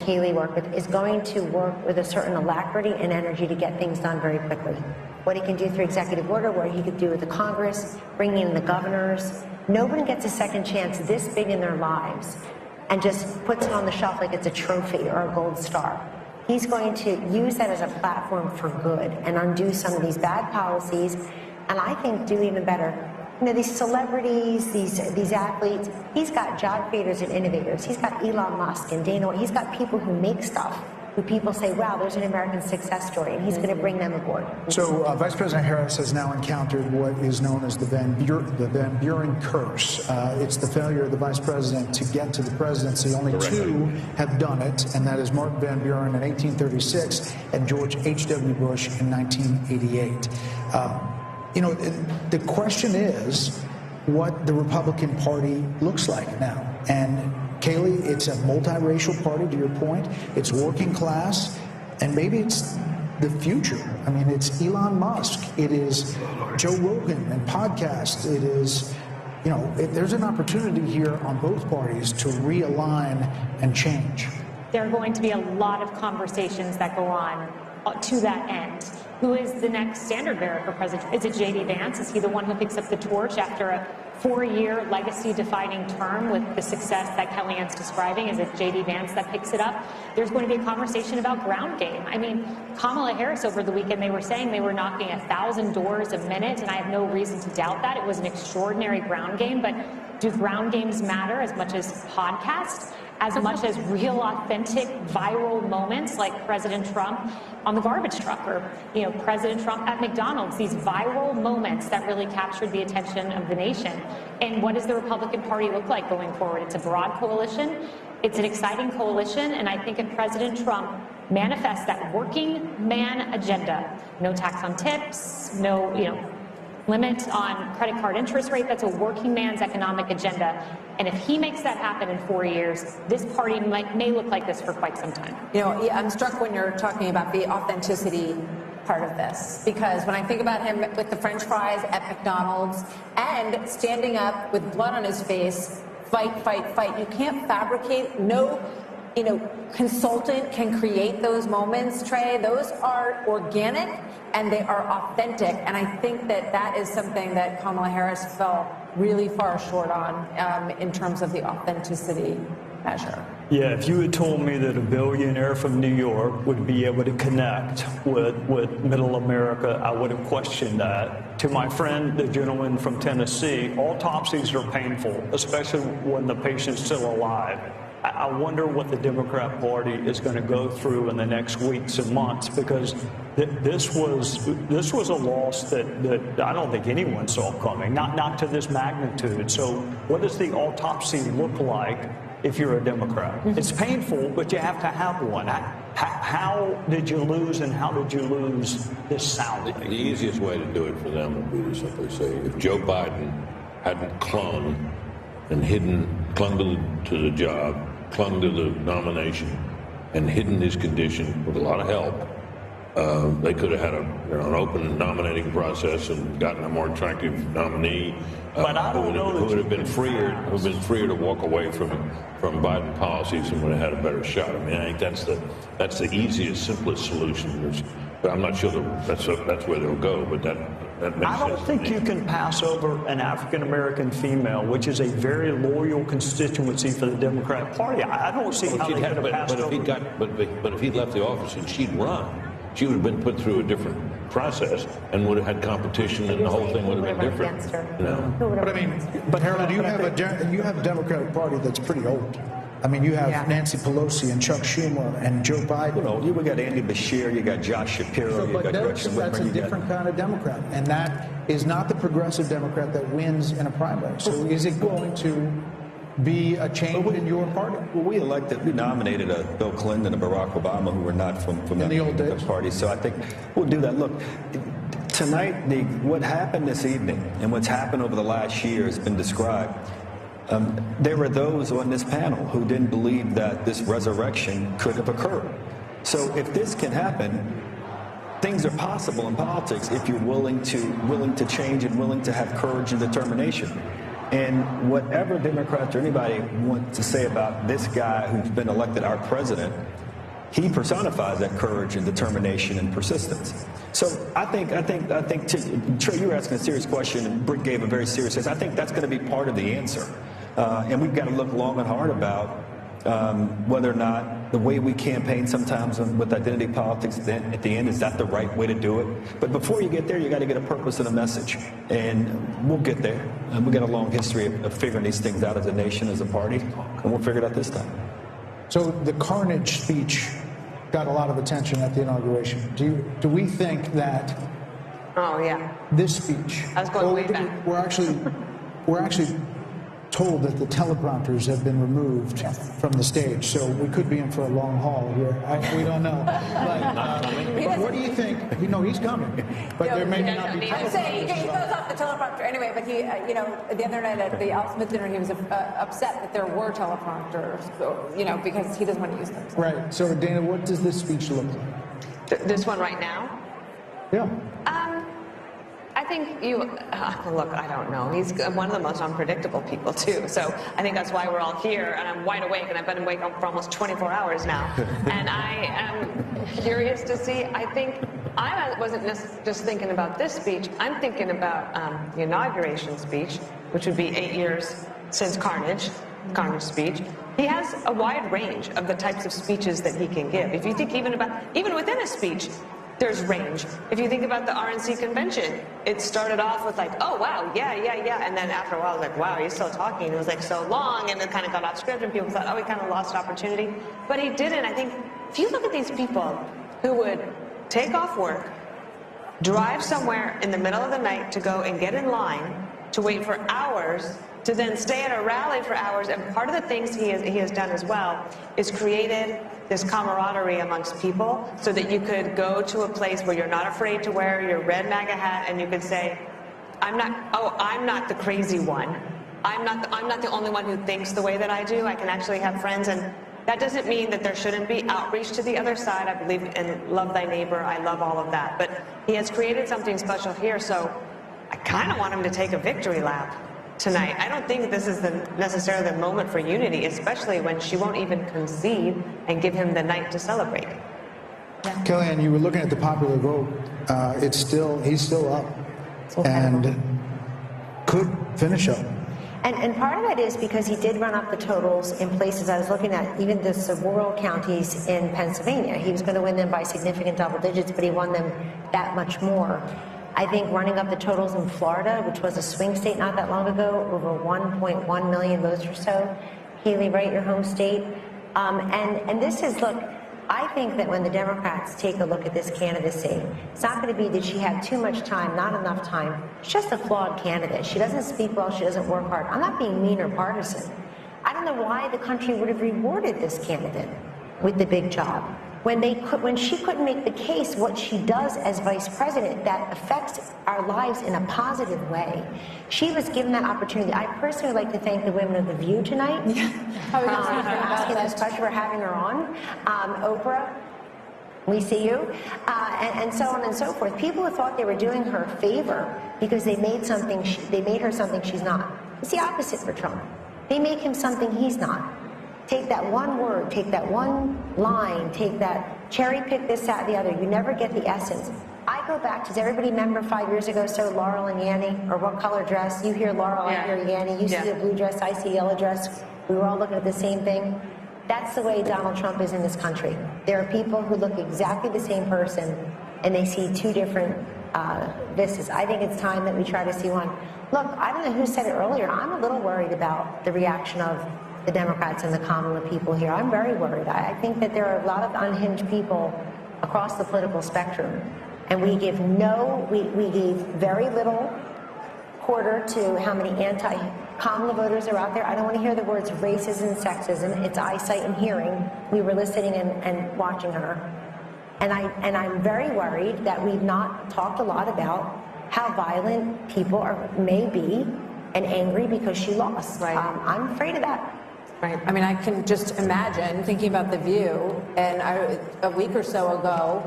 Haley work with is going to work with a certain alacrity and energy to get things done very quickly. What he can do through executive order, what he could do with the Congress, bringing in the governors. Nobody gets a second chance this big in their lives and just puts it on the shelf like it's a trophy or a gold star. He's going to use that as a platform for good and undo some of these bad policies, and I think do even better. You know, these celebrities, these athletes, he's got job creators and innovators. He's got Elon Musk and Dana White. He's got people who make stuff, who people say, wow, there's an American success story, and he's going to bring them aboard. So Vice President Harris has now encountered what is known as the Van Buren curse. It's the failure of the Vice President to get to the presidency. Only two have done it, and that is Mark Van Buren in 1836 and George H.W. Bush in 1988. You know, the question is what the Republican Party looks like now. And Kayleigh, it's a multiracial party, to your point. It's working class, and maybe it's the future. I mean, it's Elon Musk. It is Joe Rogan and podcasts. It is, you know, there's an opportunity here on both parties to realign and change. There are going to be a lot of conversations that go on to that end. Who is the next standard bearer for president? Is it J.D. Vance? Is he the one who picks up the torch after a 4-year legacy-defining term with the success that Kellyanne's describing? Is it J.D. Vance that picks it up? There's going to be a conversation about ground game. I mean, Kamala Harris over the weekend, they were saying they were knocking 1,000 doors a minute, and I have no reason to doubt that. It was an extraordinary ground game, but do ground games matter as much as podcasts? As much as real, authentic, viral moments like President Trump on the garbage truck, or, you know, President Trump at McDonald's, these viral moments that really captured the attention of the nation. And what does the Republican Party look like going forward? It's a broad coalition. It's an exciting coalition. And I think if President Trump manifests that working man agenda, no tax on tips, no, you know, limit on credit card interest rate, that's a working man's economic agenda. And if he makes that happen in 4 years, this party may look like this for quite some time. You know, I'm struck when you're talking about the authenticity part of this, because when I think about him with the French fries at McDonald's and standing up with blood on his face, fight, fight, fight, you can't fabricate. No, you know, consultant can create those moments, Trey. Those are organic and they are authentic. And I think that that is something that Kamala Harris fell really far short on in terms of the authenticity measure. Yeah, if you had told me that a billionaire from New York would be able to connect with middle America, I would have questioned that. To my friend, the gentleman from Tennessee, autopsies are painful, especially when the patient's still alive. I wonder what the Democrat Party is going to go through in the next weeks and months, because this was a loss that I don't think anyone saw coming, not to this magnitude. So what does the autopsy look like if you're a Democrat? It's painful, but you have to have one. How did you lose, and how did you lose this soundly? The easiest way to do it for them would be to simply say, if Joe Biden hadn't clung to the job, clung to the nomination, and hidden his condition with a lot of help, they could have had an open nominating process and gotten a more attractive nominee who would have been freer to walk away from Biden policies and would have had a better shot. I mean, I think that's the easiest, simplest solution. But I'm not sure that's where they'll go. But that makes sense. I don't think you can pass over an African-American female, which is a very loyal constituency for the Democrat Party. I don't see how they could have passed over. But if he'd left the office and she'd run, she would have been put through a different process and would have had competition, and the whole thing would have been different. You know? But I mean, Harold, you have a Democratic Party that's pretty old. I mean, you have Nancy Pelosi and Chuck Schumer and Joe Biden. Well, you got Andy Beshear, you got Josh Shapiro, you got Gretchen Whitmer. That's a different kind of Democrat, and that is not the progressive Democrat that wins in a primary. So is it going to be a change in your party? Well, we nominated a Bill Clinton and a Barack Obama who were not from the old days party. So I think we'll do that. Look, tonight, what happened this evening and what's happened over the last year has been described. There were those on this panel who didn't believe that this resurrection could have occurred. So if this can happen, things are possible in politics if you're willing to change and willing to have courage and determination. And whatever Democrats or anybody want to say about this guy who's been elected our president, he personifies that courage and determination and persistence. So I think, Trey, you were asking a serious question, and Britt gave a very serious answer. I think that's going to be part of the answer. And we've got to look long and hard about whether or not the way we campaign sometimes with identity politics, then at the end, is that the right way to do it? But before you get there, you got to get a purpose and a message. And we'll get there. And we've got a long history of figuring these things out as a nation, as a party, and we'll figure it out this time. So the carnage speech got a lot of attention at the inauguration. Do we think that Oh, yeah. this speech, I was going way back. we're actually told that the teleprompters have been removed from the stage, so we could be in for a long haul here. We don't know. But what do you think? You know, he's coming, but there may not be. I'm saying he goes off the teleprompter anyway, but he, the other night at the Al Smith dinner, he was upset that there were teleprompters, so, because he doesn't want to use them. Right. So, Dana, what does this speech look like? This one right now? Yeah. I think look, I don't know. He's one of the most unpredictable people, too. So I think that's why we're all here, and I'm wide awake, and I've been awake for almost 24 hours now. And I am curious to see. I think I wasn't just thinking about this speech. I'm thinking about the inauguration speech, which would be 8 years since Carnage speech. He has a wide range of the types of speeches that he can give. If you think even within a speech, there's range. If you think about the RNC convention, it started off with like, oh, wow, yeah. And then after a while, like, wow, he's still talking. It was like so long, and it kind of got off script, and people thought, oh, he kind of lost opportunity. But he didn't. I think if you look at these people who would take off work, drive somewhere in the middle of the night to go and get in line to wait for hours, to then stay at a rally for hours, and part of the things he has done as well is created this camaraderie amongst people so that you could go to a place where you're not afraid to wear your red MAGA hat, and you could say, I'm not the crazy one. I'm not the only one who thinks the way that I do. I can actually have friends, and that doesn't mean that there shouldn't be outreach to the other side. I believe in love thy neighbor. I love all of that. But he has created something special here, so I kind of want him to take a victory lap tonight. I don't think this is necessarily the moment for unity, especially when she won't even concede and give him the night to celebrate. Kellyanne, you were looking at the popular vote. He's still up, and could finish up. And part of that is because he did run up the totals in places I was looking at, even the rural counties in Pennsylvania. He was going to win them by significant double digits, but he won them that much more. I think running up the totals in Florida, which was a swing state not that long ago, over 1.1 million votes or so. Haley, right, your home state. And this is, look, I think that when the Democrats take a look at this candidacy, it's not going to be that she had too much time, not enough time. She's just a flawed candidate. She doesn't speak well. She doesn't work hard. I'm not being mean or partisan. I don't know why the country would have rewarded this candidate with the big job when she couldn't make the case what she does as vice president that affects our lives in a positive way. She was given that opportunity. I personally would like to thank the women of The View tonight for asking this question, for having her on. Oprah, we see you, and so on and so forth. People who thought they were doing her a favor because they made her something she's not. It's the opposite for Trump. They make him something he's not. Take that one word, take that one line, take that cherry pick this, that, the other. You never get the essence. I go back, does everybody remember 5 years ago, so Laurel and Yanny, or what color dress? You hear Laurel, I hear Yanny. You see a blue dress, I see a yellow dress. We were all looking at the same thing. That's the way Donald Trump is in this country. There are people who look exactly the same person, and they see two different vistas. I think it's time that we try to see one. Look, I don't know who said it earlier. I'm a little worried about the reaction of the Democrats and the Kamala people here. I'm very worried. I think that there are a lot of unhinged people across the political spectrum, and we gave very little quarter to how many anti-Kamala voters are out there. I don't want to hear the words racism, sexism. It's eyesight and hearing. We were listening and watching her, and I'm very worried that we've not talked a lot about how violent people may be and angry because she lost. Right. I'm afraid of that. Right. I mean, I can just imagine thinking about The View, and a week or so ago,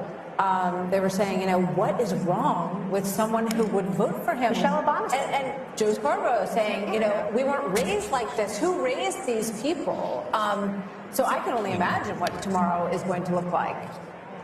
they were saying, what is wrong with someone who would vote for him? Michelle Obama. And Joe Scarborough saying, we weren't raised like this. Who raised these people? So I can only imagine what tomorrow is going to look like.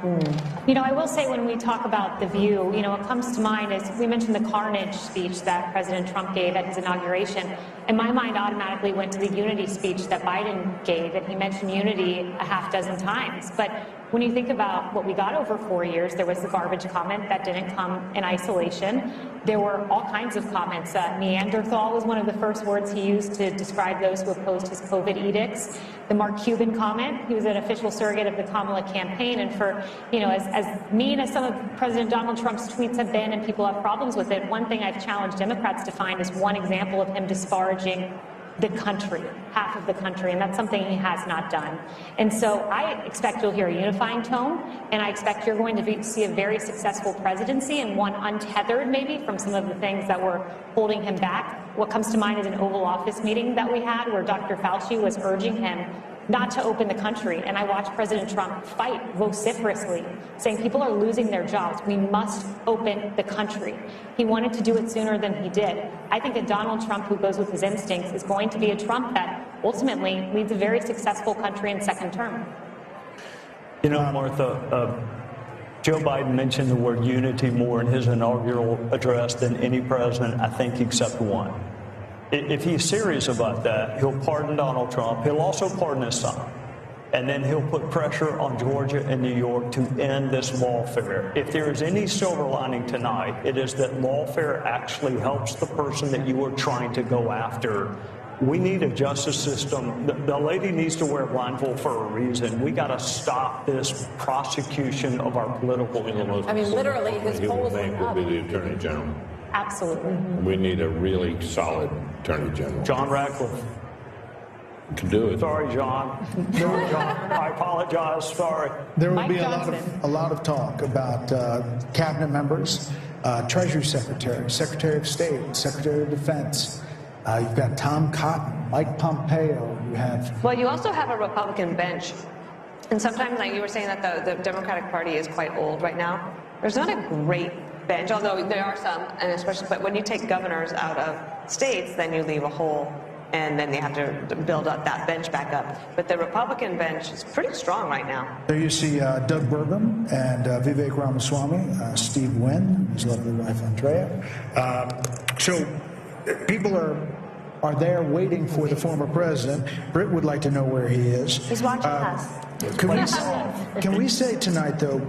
I will say when we talk about The View, what comes to mind is we mentioned the carnage speech that President Trump gave at his inauguration. And my mind automatically went to the unity speech that Biden gave, and he mentioned unity a half dozen times. But when you think about what we got over 4 years, there was the garbage comment that didn't come in isolation. There were all kinds of comments. Neanderthal was one of the first words he used to describe those who opposed his COVID edicts. The Mark Cuban comment, he was an official surrogate of the Kamala campaign. And for, as mean as some of President Donald Trump's tweets have been, and people have problems with it, one thing I've challenged Democrats to find is one example of him disparaging the country, half of the country, and that's something he has not done. And so I expect you'll hear a unifying tone, and I expect you're going to see a very successful presidency, and one untethered maybe from some of the things that were holding him back. What comes to mind is an Oval Office meeting that we had where Dr. Fauci was urging him not to open the country. And I watched President Trump fight vociferously, saying people are losing their jobs. We must open the country. He wanted to do it sooner than he did. I think a Donald Trump who goes with his instincts is going to be a Trump that ultimately leads a very successful country in second term. Martha, Joe Biden mentioned the word unity more in his inaugural address than any president, I think, except one. If he's serious about that, he'll pardon Donald Trump. He'll also pardon his son. And then he'll put pressure on Georgia and New York to end this lawfare. If there is any silver lining tonight, it is that lawfare actually helps the person that you are trying to go after. We need a justice system. The lady needs to wear a blindfold for a reason. We got to stop this prosecution of our political enemies. I mean, literally, his polls will be the Attorney General. Absolutely. We need a really solid Attorney General. John Ratcliffe. Can do it. Sorry, John. John, I apologize. Sorry. There will Mike be Johnson. a lot of talk about cabinet members, Treasury Secretary, Secretary of State, Secretary of Defense. You've got Tom Cotton, Mike Pompeo. You have. Well, you also have a Republican bench. And sometimes, like you were saying, that the Democratic Party is quite old right now. There's not a great bench, although there are some, and especially, but when you take governors out of states, then you leave a hole, and then you have to build up that bench back up. But the Republican bench is pretty strong right now. There you see Doug Burgum and Vivek Ramaswamy, Steve Wynn, his lovely wife Andrea. So people are there waiting for the former president. Britt would like to know where he is. He's watching us. Can we say tonight, though,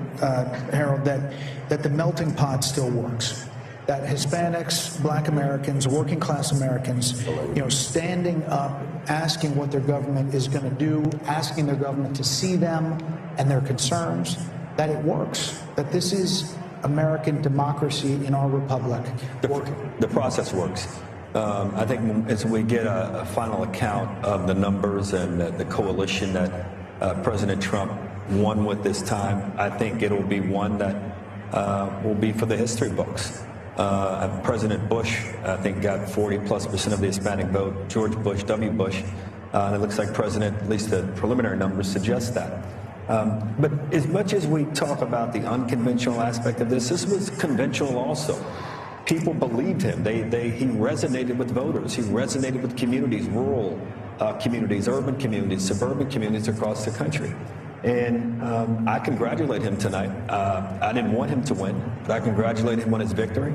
Harold, that the melting pot still works? That Hispanics, Black Americans, working class Americans, standing up, asking what their government is going to do, asking their government to see them and their concerns, that it works, that this is American democracy in our republic. The process works. I think as we get a final account of the numbers and the coalition that President Trump won with this time, I think it'll be one that will be for the history books. President Bush, I think, got 40+% of the Hispanic vote. George Bush, W. Bush, and it looks like President, at least the preliminary numbers suggest that. But as much as we talk about the unconventional aspect of this was conventional also. People believed him. He resonated with voters. He resonated with communities, rural communities, urban communities, suburban communities across the country. And I congratulate him tonight. I didn't want him to win, but I congratulate him on his victory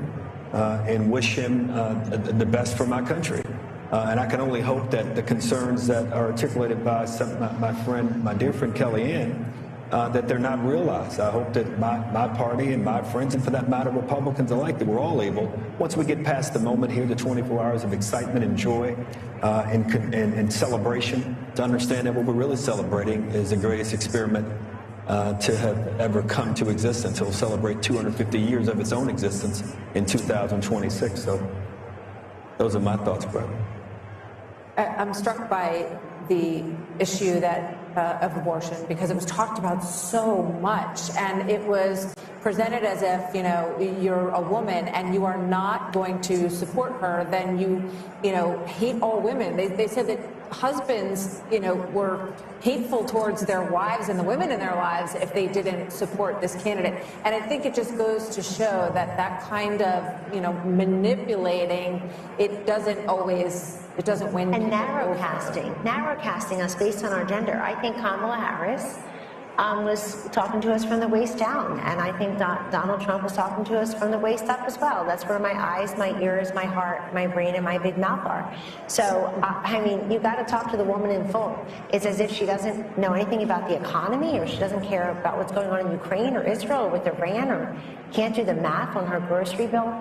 and wish him the best for my country. And I can only hope that the concerns that are articulated by my dear friend Kellyanne, that they're not realized. I hope that my party and my friends, and for that matter, Republicans alike, that we're all able, once we get past the moment here, the 24 hours of excitement and joy and celebration, to understand that what we're really celebrating is the greatest experiment to have ever come to existence. It will celebrate 250 years of its own existence in 2026. So those are my thoughts, Brett. I'm struck by the issue of abortion, because it was talked about so much, and it was presented as if, you're a woman and you are not going to support her, then you hate all women. They said that husbands, were hateful towards their wives and the women in their lives if they didn't support this candidate. And I think it just goes to show that that kind of, manipulating, it doesn't win. And narrow casting us based on our gender. I think Kamala Harris was talking to us from the waist down, and I think Donald Trump was talking to us from the waist up as well. That's where my eyes, my ears, my heart, my brain, and my big mouth are. So, you got to talk to the woman in full. It's as if she doesn't know anything about the economy, or she doesn't care about what's going on in Ukraine or Israel or with Iran, or can't do the math on her grocery bill.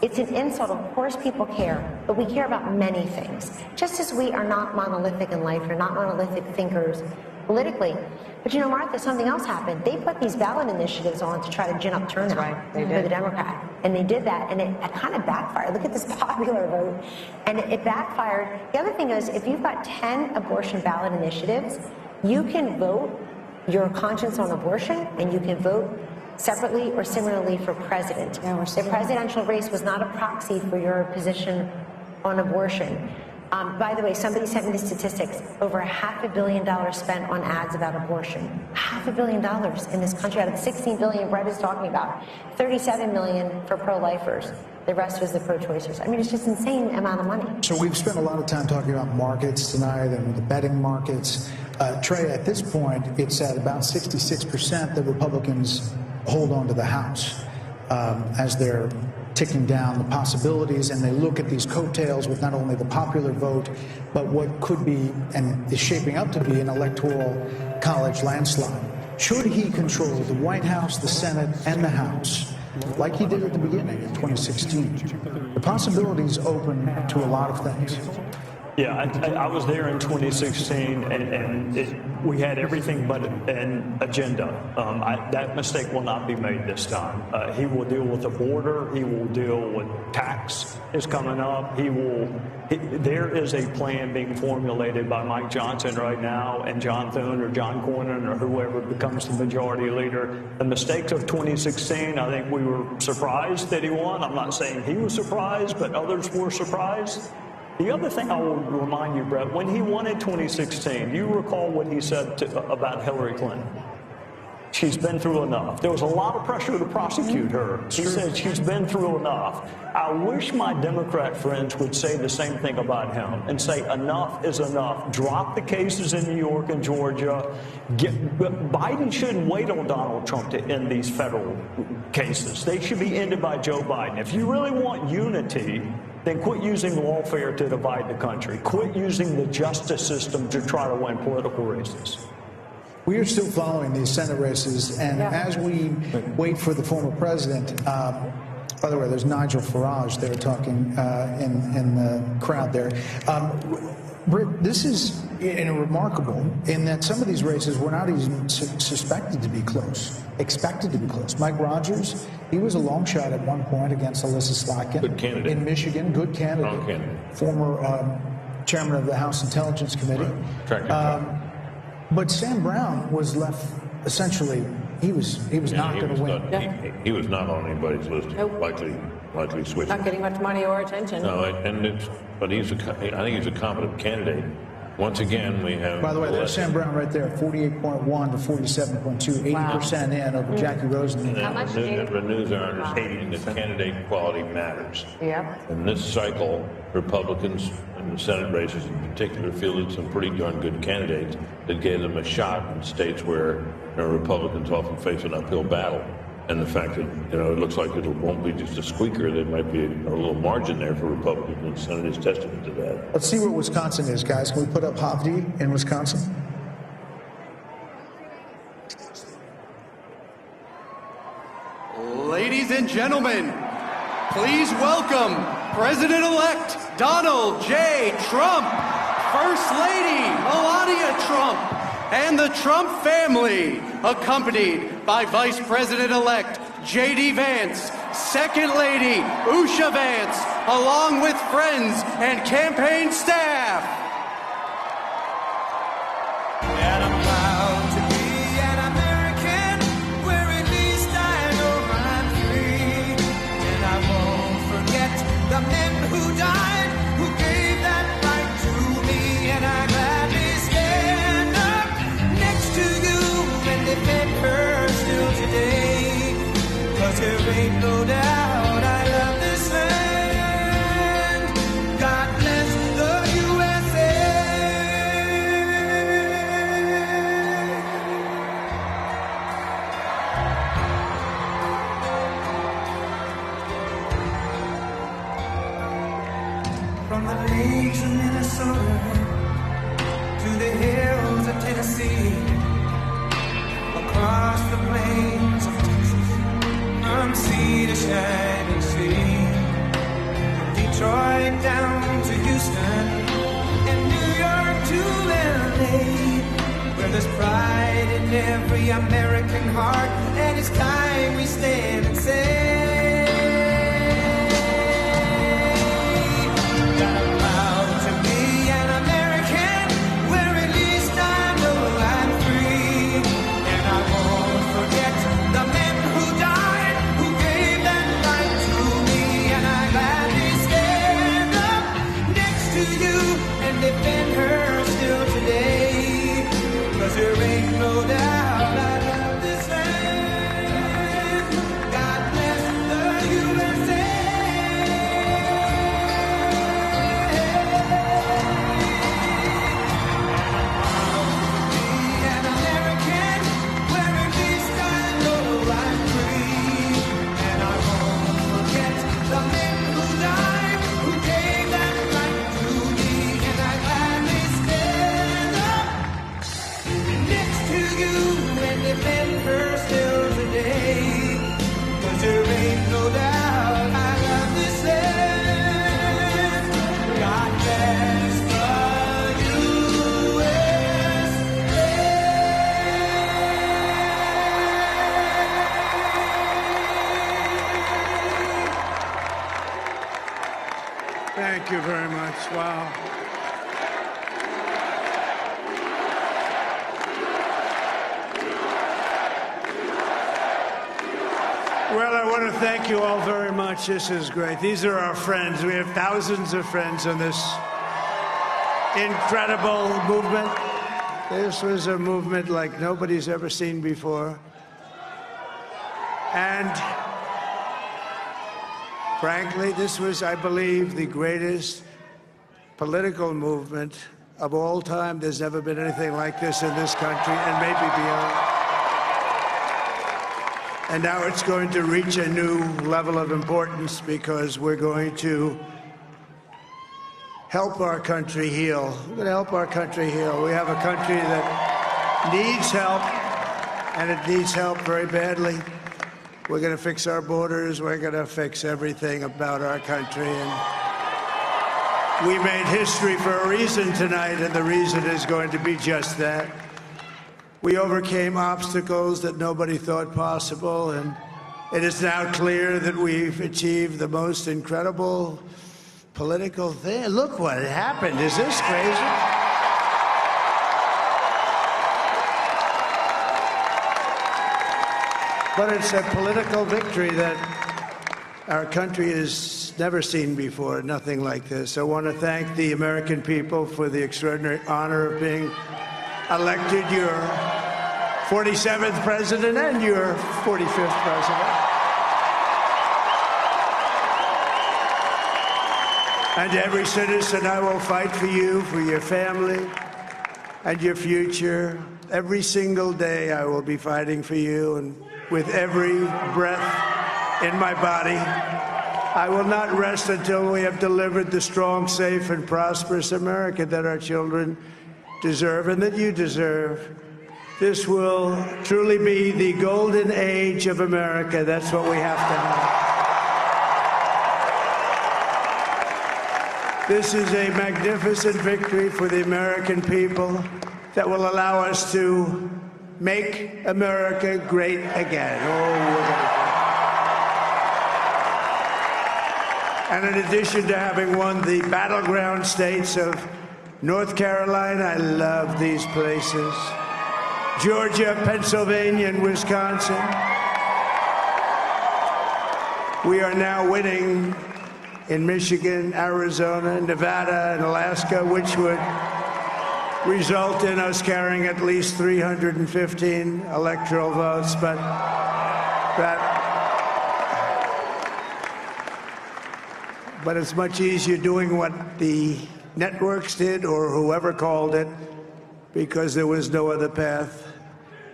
It's an insult. Of course people care, but we care about many things. Just as we are not monolithic in life, we're not monolithic thinkers politically. But Martha, something else happened. They put these ballot initiatives on to try to gin up turnout for the Democrat. And they did that, and it kind of backfired. Look at this popular vote. And it backfired. The other thing is, if you've got 10 abortion ballot initiatives, you can vote your conscience on abortion, and you can vote separately or similarly for president. The presidential race was not a proxy for your position on abortion. By the way, somebody sent me the statistics. Over $500 million spent on ads about abortion. $500 million in this country out of the $16 billion Brett is talking about. $37 million for pro-lifers. The rest was the pro-choicers. It's just insane amount of money. So we've spent a lot of time talking about markets tonight and the betting markets. Trey, at this point, it's at about 66% that Republicans hold on to the House as they're ticking down the possibilities, and they look at these coattails with not only the popular vote, but what could be and is shaping up to be an electoral college landslide. Should he control the White House, the Senate, and the House, like he did at the beginning in 2016, the possibilities open to a lot of things. Yeah, I was there in 2016, and we had everything but an agenda. That mistake will not be made this time. He will deal with the border. He will deal with tax is coming up. There is a plan being formulated by Mike Johnson right now, and John Thune or John Cornyn or whoever becomes the majority leader. The mistakes of 2016, I think we were surprised that he won. I'm not saying he was surprised, but others were surprised. The other thing I will remind you, Brett, when he won in 2016, you recall what he said about Hillary Clinton. She's been through enough. There was a lot of pressure to prosecute her. He said she's been through enough. I wish my Democrat friends would say the same thing about him and say enough is enough. Drop the cases in New York and Georgia. Biden shouldn't wait on Donald Trump to end these federal cases. They should be ended by Joe Biden. If you really want unity, then quit using lawfare to divide the country. Quit using the justice system to try to win political races. We are still following these Senate races, and as we wait for the former president, by the way, there's Nigel Farage there talking in the crowd there. Britt, this is remarkable in that some of these races were not even suspected to be close, expected to be close. Mike Rogers, he was a long shot at one point against Alyssa Slotkin. Good candidate. In Michigan, good candidate. Strong candidate. Former chairman of the House Intelligence Committee. Right. But Sam Brown was left essentially. He was not going to win. He was not on anybody's list. Nope. Likely switching. Not getting much money or attention. No, I think he's a competent candidate. Once again, we have. By the way, there's Sam Brown right there, 48.1 to 47.2, 80% in over Jackie Rosen. How much do you- The news are understanding that candidate quality matters. Yep. In this cycle, Republicans in the Senate races in particular fielded some pretty darn good candidates that gave them a shot in states where Republicans often face an uphill battle. And the fact that, it looks like it won't be just a squeaker, there might be a little margin there for Republicans in the Senate is testament to that. Let's see what Wisconsin is, guys. Can we put up Havdi in Wisconsin? Ladies and gentlemen, please welcome President-elect Donald J. Trump, First Lady Melania Trump, and the Trump family, accompanied by Vice President-elect J.D. Vance, Second Lady Usha Vance, along with friends and campaign staff. And I'm proud to be an American, where at least I know I'm free. And I won't forget the men who died, who gave that right to me. And I'm glad her still today. 'Cause there ain't no doubt I love this land. God bless the USA. From the lakes of Minnesota to the hills of Tennessee, across the plains of Texas, from sea to shining sea, from Detroit down to Houston, and New York to LA, where there's pride in every American heart, and it's time we stand and say, that I'm proud to be an American, where at least I know I'm free. And I won't forget the men who died, who gave that right to me. And I gladly stand up next to you and defend her still today. 'Cause there ain't no doubt I love this land. God bless the USA. An American, where at least I know I'm free. And I won't forget the men who died, who gave that right to me. And I gladly stand up next to you and defend her still today. 'Cause there ain't no doubt I love this land. God bless the USA. Thank you very much. Wow. Well, I want to thank you all very much. This is great. These are our friends. We have thousands of friends in this incredible movement. This was a movement like nobody's ever seen before. And frankly, this was, I believe, the greatest political movement of all time. There's never been anything like this in this country, and maybe beyond. And now it's going to reach a new level of importance because we're going to help our country heal. We're going to help our country heal. We have a country that needs help, and it needs help very badly. We're going to fix our borders. We're going to fix everything about our country. And we made history for a reason tonight, and the reason is going to be just that. We overcame obstacles that nobody thought possible, and it is now clear that we've achieved the most incredible political thing. Look what happened. Is this crazy? But it's a political victory that our country has never seen before, nothing like this. I want to thank the American people for the extraordinary honor of being elected your 47th president and your 45th president. And every citizen, I will fight for you, for your family, and your future. Every single day, I will be fighting for you, and with every breath in my body, I will not rest until we have delivered the strong, safe, and prosperous America that our children deserve and that you deserve. This will truly be the golden age of America. That's what we have to have. This is a magnificent victory for the American people that will allow us to make America great again. Oh, we're gonna. And in addition to having won the battleground states of North Carolina, I love these places, Georgia, Pennsylvania, and Wisconsin, we are now winning in Michigan, Arizona, Nevada, and Alaska, which would result in us carrying at least 315 electoral votes, but it's much easier doing what the networks did or whoever called it, because there was no other path.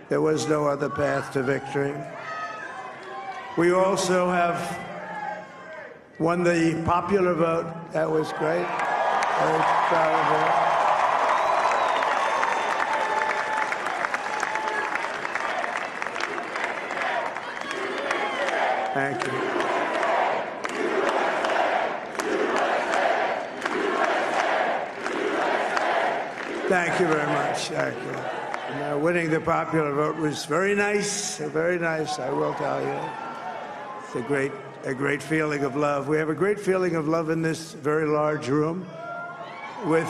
There was no other path to victory. We also have won the popular vote. That was great. Very proud of that. Thank you. Thank you very much. Thank you. And, winning the popular vote was very nice, I will tell you. It's a great feeling of love. We have a great feeling of love in this very large room with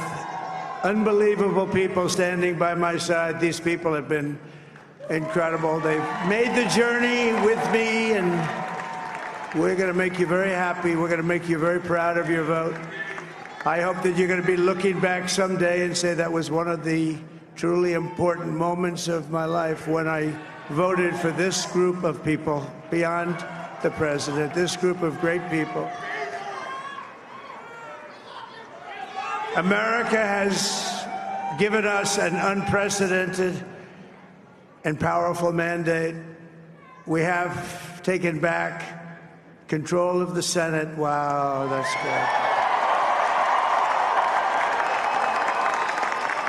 unbelievable people standing by my side. These people have been incredible. They've made the journey with me, and we're going to make you very happy. We're going to make you very proud of your vote. I hope that you're going to be looking back someday and say that was one of the truly important moments of my life when I voted for this group of people beyond the president, this group of great people. America has given us an unprecedented and powerful mandate. We have taken back control of the Senate. Wow, that's good.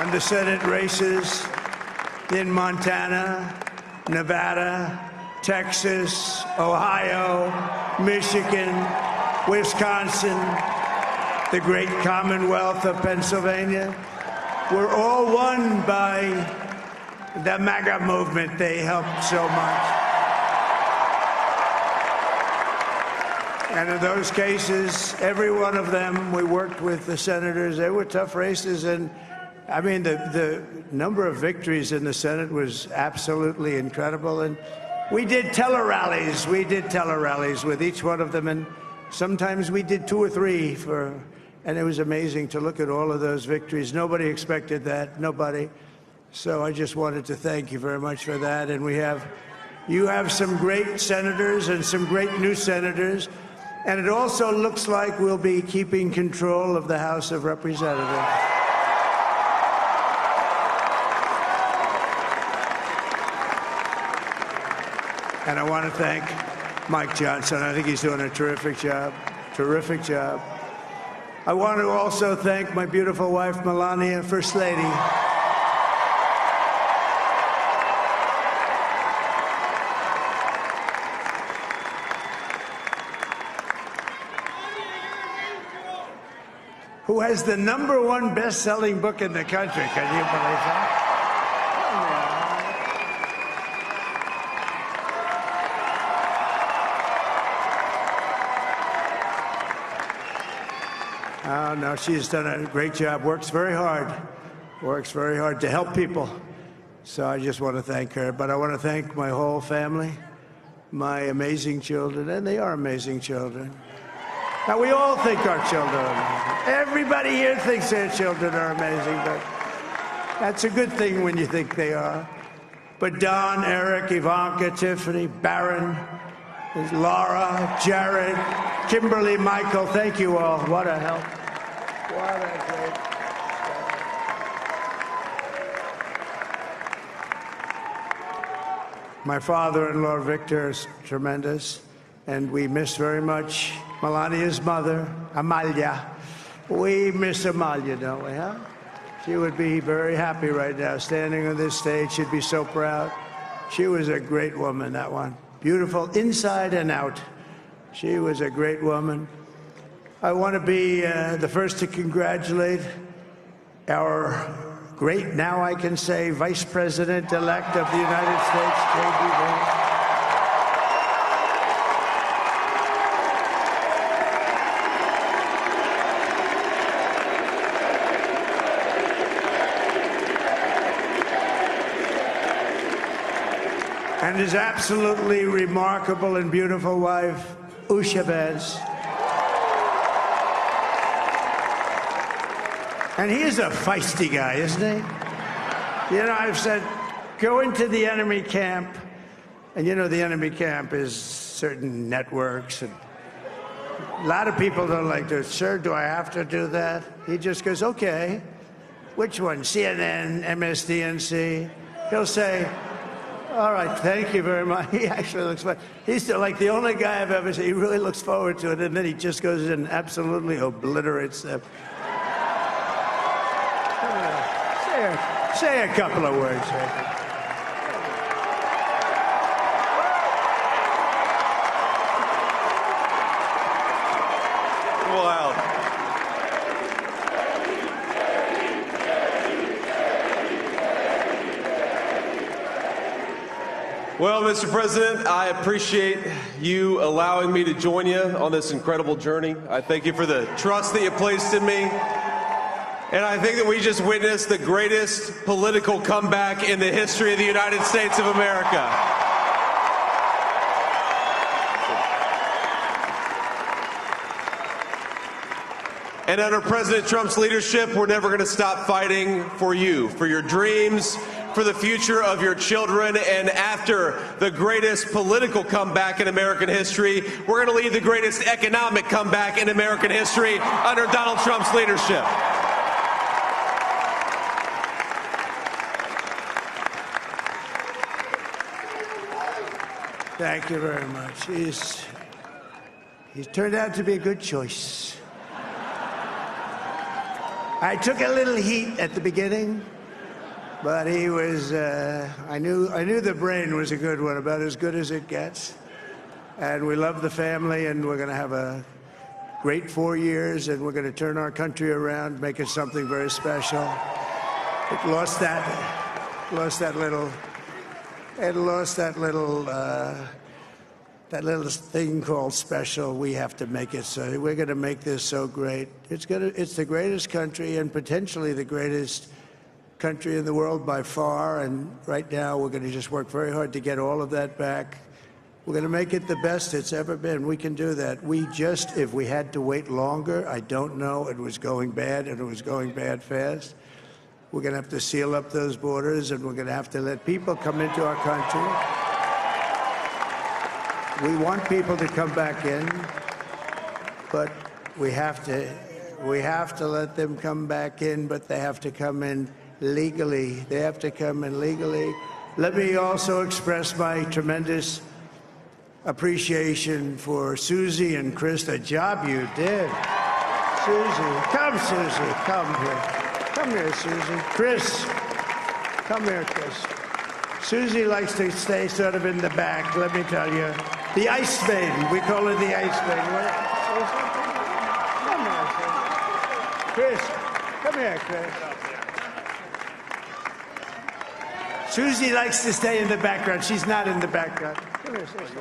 And the Senate races in Montana, Nevada, Texas, Ohio, Michigan, Wisconsin, the great Commonwealth of Pennsylvania, were all won by the MAGA movement. They helped so much. And in those cases, every one of them, we worked with the senators. They were tough races, and I mean, the number of victories in the Senate was absolutely incredible. And we did tele-rallies. We did tele-rallies with each one of them. And sometimes we did 2 or 3 and it was amazing to look at all of those victories. Nobody expected that, nobody. So I just wanted to thank you very much for that. And you have some great senators and some great new senators. And it also looks like we'll be keeping control of the House of Representatives. And I want to thank Mike Johnson. I think he's doing a terrific job. Terrific job. I want to also thank my beautiful wife, Melania, First Lady. Who has the #1 best-selling book in the country. Can you believe that? Oh, no, she's done a great job, works very hard to help people. So I just want to thank her. But I want to thank my whole family, my amazing children, and they are amazing children. Now, we all think our children are amazing. Everybody here thinks their children are amazing, but that's a good thing when you think they are. But Don, Eric, Ivanka, Tiffany, Barron, Laura, Jared, Kimberly, Michael, thank you all. What a help. What a great help. My father-in-law, Victor, is tremendous, and we miss very much Melania's mother, Amalia. We miss Amalia, don't we, huh? She would be very happy right now, standing on this stage. She'd be so proud. She was a great woman, that one. Beautiful inside and out. She was a great woman. I want to be the first to congratulate our great, now I can say, Vice President-elect of the United States, J.D. Vance. And his absolutely remarkable and beautiful wife, Usha Vance. And he is a feisty guy, isn't he? You know, I've said, go into the enemy camp, and you know the enemy camp is certain networks, and a lot of people don't like to. Sir, do I have to do that? He just goes, okay. Which one? CNN, MSDNC? He'll say, all right, thank you very much. He actually looks like he's like the only guy I've ever seen. He really looks forward to it, and then he just goes in and absolutely obliterates them. Say a couple of words. Wow. Well, Mr. President, I appreciate you allowing me to join you on this incredible journey. I thank you for the trust that you placed in me. And I think that we just witnessed the greatest political comeback in the history of the United States of America. And under President Trump's leadership, we're never going to stop fighting for you, for your dreams, for the future of your children. And after the greatest political comeback in American history, we're going to lead the greatest economic comeback in American history under Donald Trump's leadership. Thank you very much. He's turned out to be a good choice. I took a little heat at the beginning, but he was, I knew the brain was a good one, about as good as it gets. And we love the family, and we're going to have a great 4 years, and we're going to turn our country around, make it something very special. It lost that little thing called special. We have to make it so. We're going to make this so great. It's the greatest country, and potentially the greatest country in the world by far. And right now, we're going to just work very hard to get all of that back. We're going to make it the best it's ever been. We can do that. If we had to wait longer, I don't know. It was going bad, and it was going bad fast. We're going to have to seal up those borders, and we're going to have to let people come into our country. We want people to come back in, but we have to let them come back in, but they have to come in legally. They have to come in legally. Let me also express my tremendous appreciation for Susie and Chris, the job you did. Susie, come here. Come here, Susie. Chris, come here, Chris. Susie likes to stay sort of in the back, let me tell you. The Ice Maiden, we call her the Ice Maiden. Come here, Chris. Come here, Chris. Susie likes to stay in the background. She's not in the background. Come here, Susie.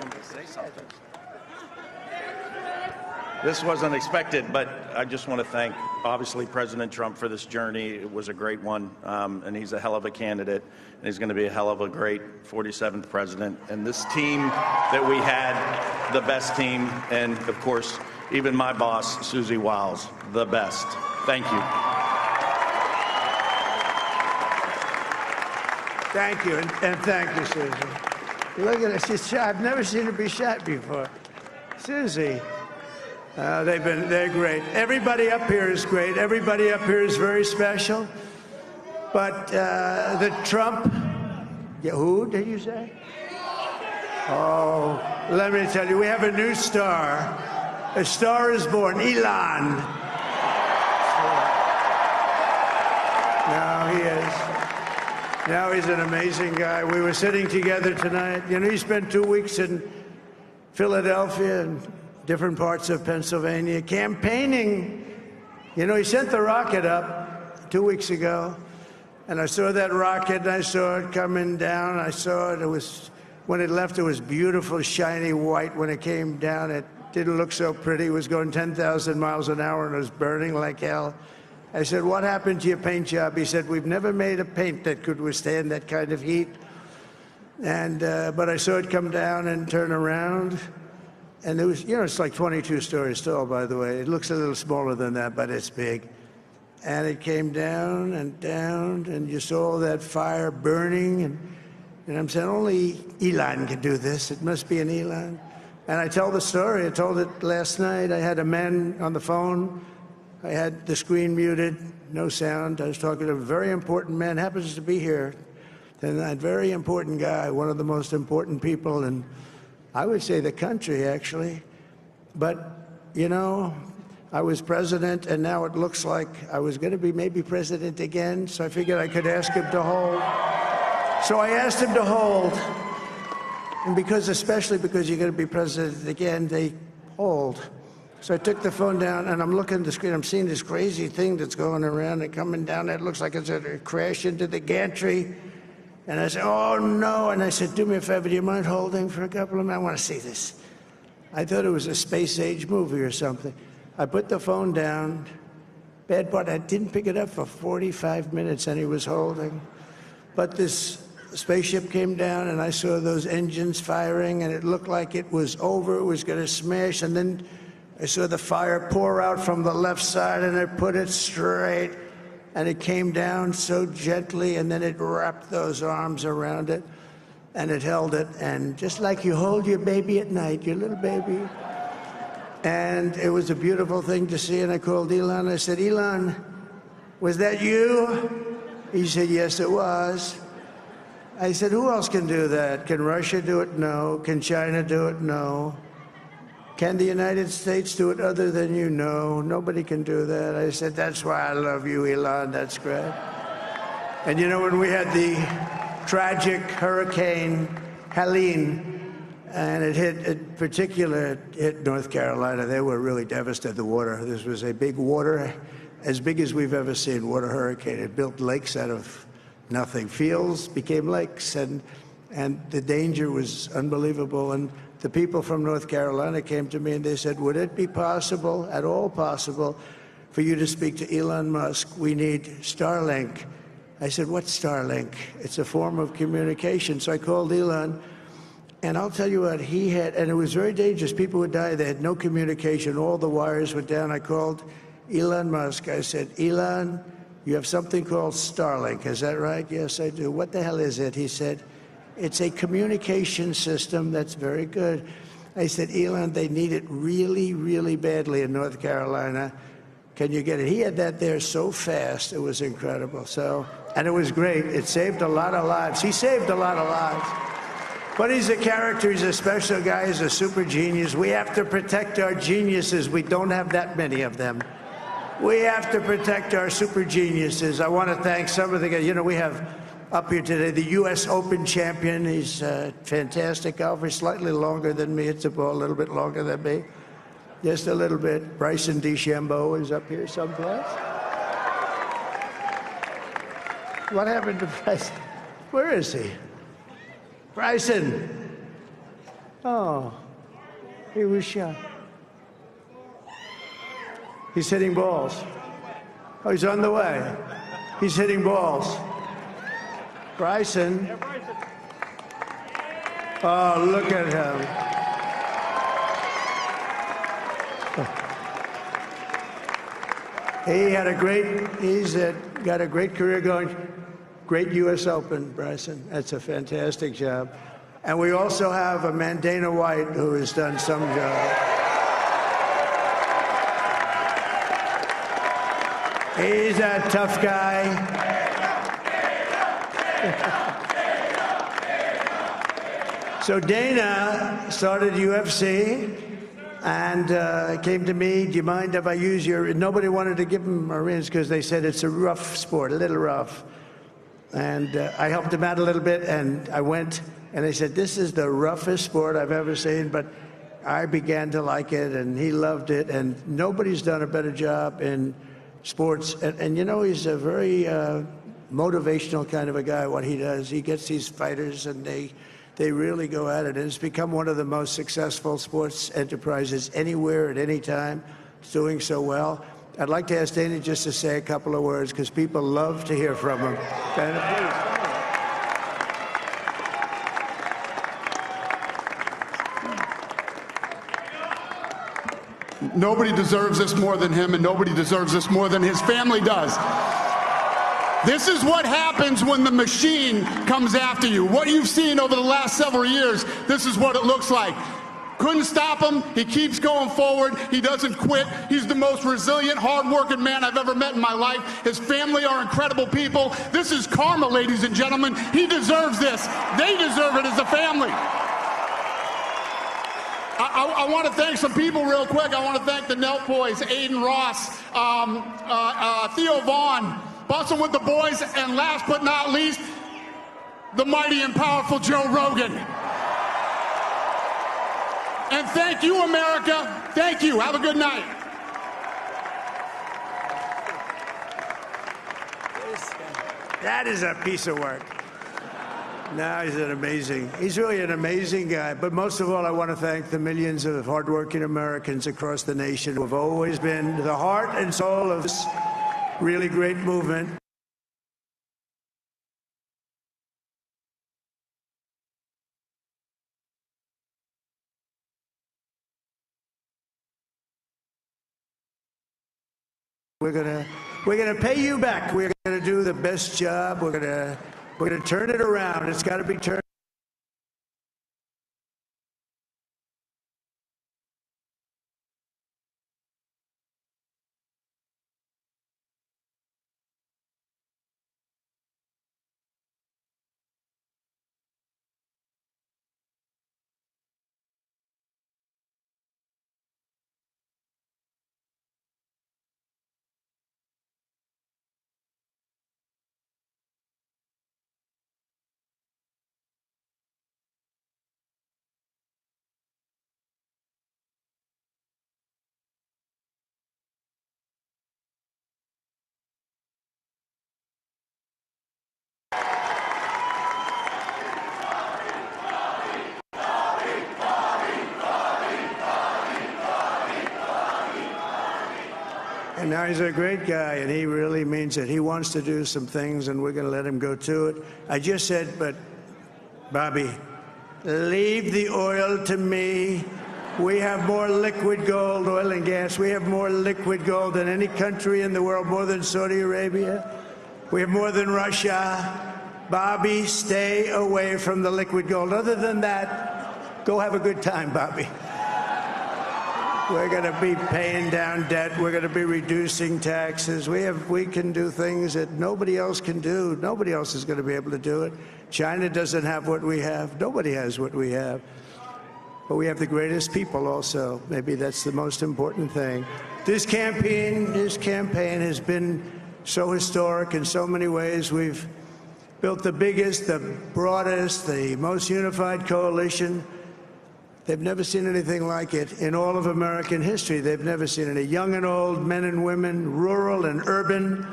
This wasn't expected, but I just want to thank, obviously, President Trump for this journey. It was a great one, and he's a hell of a candidate, and he's going to be a hell of a great 47th president. And this team that we had, the best team, and, of course, even my boss, Susie Wiles, the best. Thank you. Thank you, and thank you, Susie. Look at her. She's shy. I've never seen her be shy before. Susie. They're great. Everybody up here is great. Everybody up here is very special. But the Trump, who did you say? Oh, let me tell you, we have a new star. A star is born, Elon. Now he is. Now he's an amazing guy. We were sitting together tonight. You know, he spent 2 weeks in Philadelphia and different parts of Pennsylvania, campaigning. You know, he sent the rocket up 2 weeks ago, and I saw that rocket, and I saw it coming down. I saw it. When it left, it was beautiful, shiny white. When it came down, it didn't look so pretty. It was going 10,000 miles an hour, and it was burning like hell. I said, what happened to your paint job? He said, we've never made a paint that could withstand that kind of heat. And but I saw it come down and turn around. And it was, you know, it's like 22 stories tall, by the way. It looks a little smaller than that, but it's big. and it came down, and you saw that fire burning, and I'm saying, only Elon can do this. It must be an Elon. And I tell the story. I told it last night. I had a man on the phone. I had the screen muted, no sound. I was talking to a very important man, happens to be here. And that very important guy, one of the most important people in, I would say, the country, actually. But, you know, I was president, and now it looks like I was going to be maybe president again, so I figured I could ask him to hold. So I asked him to hold. And especially because you're going to be president again, they hold. So I took the phone down, and I'm looking at the screen. I'm seeing this crazy thing that's going around and coming down. It looks like it's going to crash into the gantry. And I said, oh, no. And I said, do me a favor, do you mind holding for a couple of minutes? I want to see this. I thought it was a space-age movie or something. I put the phone down. Bad part, I didn't pick it up for 45 minutes, and he was holding. But this spaceship came down, and I saw those engines firing, and it looked like it was over. It was going to smash. And then I saw the fire pour out from the left side, and I put it straight. And it came down so gently, and then it wrapped those arms around it, and it held it. And just like you hold your baby at night, your little baby. And it was a beautiful thing to see. And I called Elon. I said, Elon, was that you? He said, yes, it was. I said, who else can do that? Can Russia do it? No. Can China do it? No. Can the United States do it other than you? No. Nobody can do that. I said, that's why I love you, Elon. That's great. And you know, when we had the tragic Hurricane Helene, and it hit North Carolina, they were really devastated, the water. This was a big water, as big as we've ever seen, water hurricane. It built lakes out of nothing. Fields became lakes, and the danger was unbelievable. And the people from North Carolina came to me and they said, would it be possible, at all possible, for you to speak to Elon Musk? We need Starlink. I said, what's Starlink? It's a form of communication. So I called Elon, and I'll tell you what, he had, and it was very dangerous. People would die. They had no communication. All the wires were down. I called Elon Musk. I said, Elon, you have something called Starlink. Is that right? Yes, I do. What the hell is it? He said, it's a communication system that's very good. I said, Elon, they need it really, really badly in North Carolina. Can you get it? He had that there so fast. It was incredible. And it was great. It saved a lot of lives. He saved a lot of lives. But he's a character. He's a special guy. He's a super genius. We have to protect our geniuses. We don't have that many of them. We have to protect our super geniuses. I want to thank some of the guys. You know, we have up here today the U.S. Open champion. He's a fantastic golfer, slightly longer than me. Hits the ball a little bit longer than me. Just a little bit. Bryson DeChambeau is up here someplace. What happened to Bryson? Where is he? Bryson. Oh, he was shot. He's hitting balls. Oh, he's on the way. He's hitting balls. Bryson. Oh, look at him. He's got a great career going. Great U.S. Open, Bryson. That's a fantastic job. And we also have a man, Dana White, who has done some job. He's a tough guy. So Dana started UFC and came to me, do you mind if I use your... Nobody wanted to give him a rinse because they said it's a rough sport, a little rough. And I helped him out a little bit, and I went, and they said, this is the roughest sport I've ever seen, but I began to like it, and he loved it, and nobody's done a better job in sports. And you know, he's a very motivational kind of a guy, what he does. He gets these fighters, and they really go at it, and it's become one of the most successful sports enterprises anywhere at any time. It's doing so well. I'd like to ask Dana just to say a couple of words, because people love to hear from him. Dana, please. Nobody deserves this more than him, and nobody deserves this more than his family does. This is what happens when the machine comes after you. What you've seen over the last several years, this is what it looks like. Couldn't stop him. He keeps going forward. He doesn't quit. He's the most resilient, hard-working man I've ever met in my life. His family are incredible people. This is karma, ladies and gentlemen. He deserves this. They deserve it as a family. I want to thank some people real quick. I want to thank the Nelk Boys, Aiden Ross, Theo Vaughn, Bustin' with the Boys, and last but not least, the mighty and powerful Joe Rogan. And thank you, America. Thank you. Have a good night. That is a piece of work. No, he's really an amazing guy. But most of all, I want to thank the millions of hardworking Americans across the nation who have always been the heart and soul of this really great movement. We're gonna pay you back. We're gonna do the best job. We're gonna turn it around. It's got to be turned. And now he's a great guy, and he really means it. He wants to do some things, and we're going to let him go to it. I just said, but, Bobby, leave the oil to me. We have more liquid gold, oil and gas. We have more liquid gold than any country in the world, more than Saudi Arabia. We have more than Russia. Bobby, stay away from the liquid gold. Other than that, go have a good time, Bobby. We're going to be paying down debt. We're going to be reducing taxes. We can do things that nobody else can do. Nobody else is going to be able to do it. China doesn't have what we have. Nobody has what we have. But we have the greatest people also. Maybe that's the most important thing. This campaign has been so historic in so many ways. We've built the biggest, the broadest, the most unified coalition. They've never seen anything like it in all of American history. They've never seen it. Young and old, men and women, rural and urban.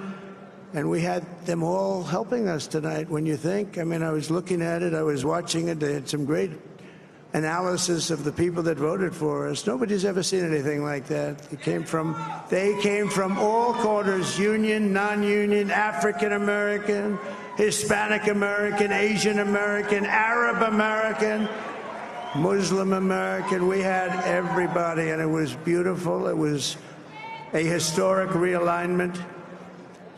And we had them all helping us tonight. When you think, I mean, I was looking at it, I was watching it. They had some great analysis of the people that voted for us. Nobody's ever seen anything like that. They came from all corners, union, non-union, African American, Hispanic American, Asian American, Arab American, Muslim American. We had everybody, and it was beautiful. It was a historic realignment,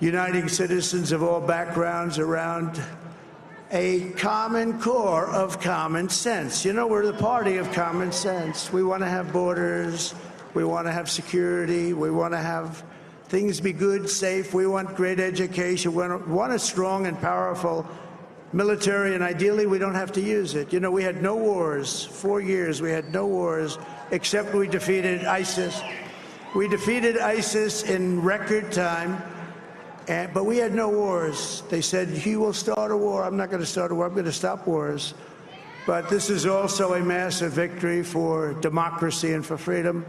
uniting citizens of all backgrounds around a common core of common sense. You know, we're the party of common sense. We want to have borders. We want to have security. We want to have things be good, safe. We want great education. We want a strong and powerful military, and ideally we don't have to use it. You know, we had no wars. 4 years we had no wars, except we defeated ISIS. We defeated ISIS in record time, but we had no wars. They said, he will start a war. I'm not going to start a war. I'm going to stop wars. But this is also a massive victory for democracy and for freedom.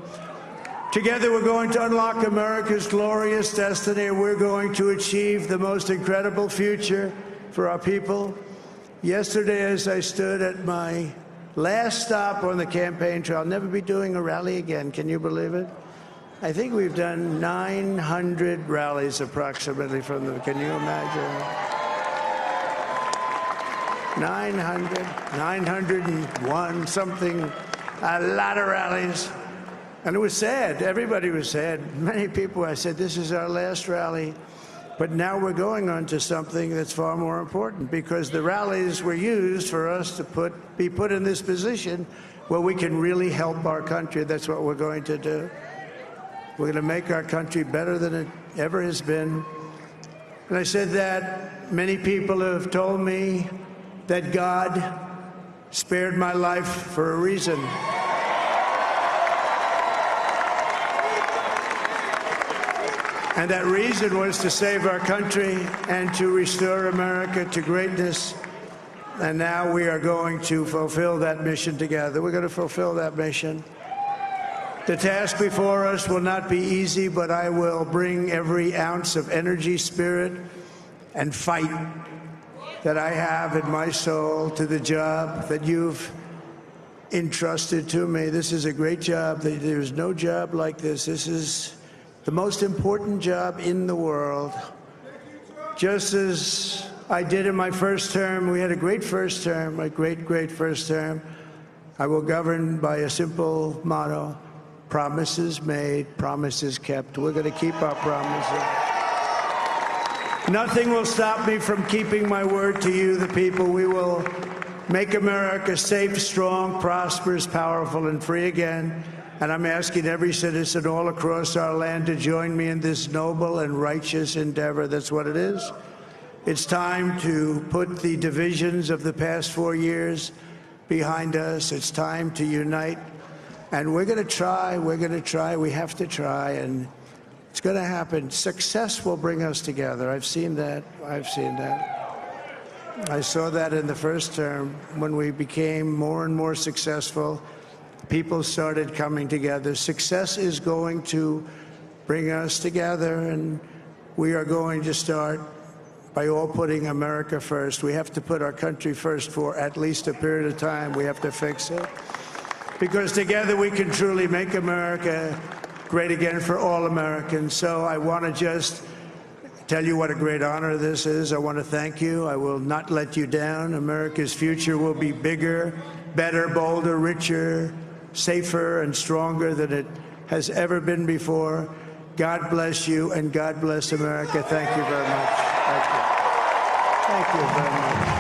Together we're going to unlock America's glorious destiny, and we're going to achieve the most incredible future for our people. Yesterday, as I stood at my last stop on the campaign trail, I'll never be doing a rally again. Can you believe it? I think we've done 900 rallies approximately from them. Can you imagine? 901, something, a lot of rallies. And it was sad. Everybody was sad. Many people, I said, this is our last rally. But now we're going on to something that's far more important, because the rallies were used for us to be put in this position where we can really help our country. That's what we're going to do. We're going to make our country better than it ever has been. And I said that many people have told me that God spared my life for a reason. And that reason was to save our country and to restore America to greatness. And now we are going to fulfill that mission together. We're going to fulfill that mission. The task before us will not be easy, but I will bring every ounce of energy, spirit, and fight that I have in my soul to the job that you've entrusted to me. This is a great job. There's no job like this. This is the most important job in the world. Just as I did in my first term, we had a great first term, a great first term. I will govern by a simple motto: promises made, promises kept. We're going to keep our promises. Nothing will stop me from keeping my word to you, the people. We will make America safe, strong, prosperous, powerful, and free again. And I'm asking every citizen all across our land to join me in this noble and righteous endeavor. That's what it is. It's time to put the divisions of the past 4 years behind us. It's time to unite. And we're going to try. We're going to try. We have to try. And it's going to happen. Success will bring us together. I've seen that. I've seen that. I saw that in the first term when we became more and more successful. People started coming together. Success is going to bring us together, and we are going to start by all putting America first. We have to put our country first for at least a period of time. We have to fix it. Because together we can truly make America great again for all Americans. So I want to just tell you what a great honor this is. I want to thank you. I will not let you down. America's future will be bigger, better, bolder, richer, safer, and stronger than it has ever been before. God bless you, and God bless America. Thank you very much. Thank you. Thank you very much.